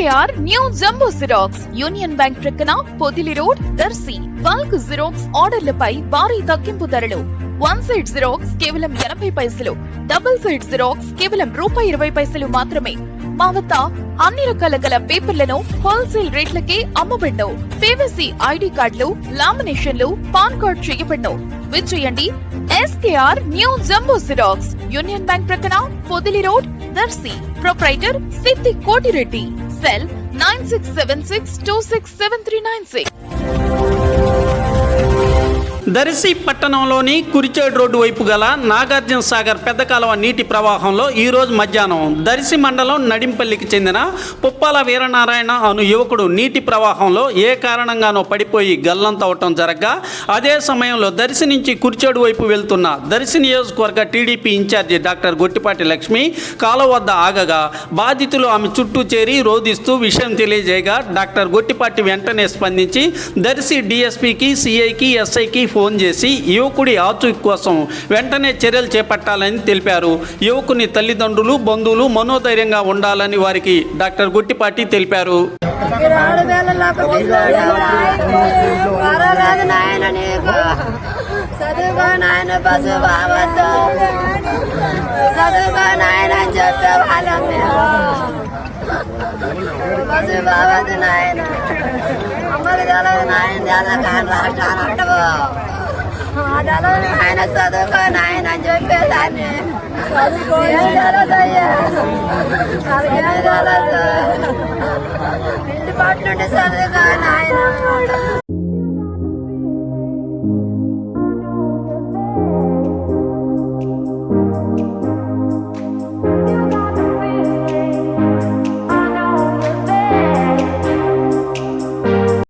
SKR new jumbo xerox union bank ప్రక్కన Podili road Darsi. Bulk xerox ఆర్డర్లపై భారీ తగ్గింపు ధరలు. 1 సైడ్ జిరాక్స్ కేవలం 80 పైసలు, డబుల్ సైడ్ జిరాక్స్ కేవలం ₹20 మాత్రమే. మా వద్ద అన్ని రకాల గల పేపర్లను హోల్సేల్ రేట్లకే అమ్మబడ్ను. PVC ID కార్డులు, లామినేషన్లు, పాన్ కార్డ్ చేయబడ్ను. విచ్చేయండి SKR new jumbo xerox union bank ప్రక్కన పొదిలి రోడ్ దర్శి. ప్రొప్రైటర్ సిద్ధి కోటిరెడ్డి. సెల్ 9676267396. దర్శి పట్టణంలోని కురిచేడు రోడ్డు వైపు గల నాగార్జున సాగర్ పెద్ద కాలువ నీటి ప్రవాహంలో ఈరోజు మధ్యాహ్నం దర్శి మండలం నడింపల్లికి చెందిన పుప్పాల వీరనారాయణ అను యువకుడు నీటి ప్రవాహంలో ఏ కారణంగానో పడిపోయి గల్లంతవటం జరగ్గా, అదే సమయంలో దర్శి నుంచి కురిచేడు వైపు వెళ్తున్న దర్శి నియోజకవర్గ టీడీపీ ఇన్ఛార్జి డాక్టర్ గొట్టిపాటి లక్ష్మి కాలువ వద్ద ఆగగా బాధితులు ఆమె చుట్టూ చేరి రోధిస్తూ విషయం తెలియజేయగా డాక్టర్ గొట్టిపాటి వెంటనే స్పందించి దర్శి DSPకి, CIకి, SIకి ఫోన్ చేసి యువకుడి ఆచూకీ కోసం వెంటనే చర్యలు చేపట్టాలని తెలిపారు. యువకుని తల్లిదండ్రులు, బంధువులు మనోధైర్యంగా ఉండాలని వారికి డాక్టర్ గొట్టిపాటి తెలిపారు. ఆయన చదువుకొని ఆయన చెప్పేదాన్ని ఇంటి పట్ల నుండి చదువుగా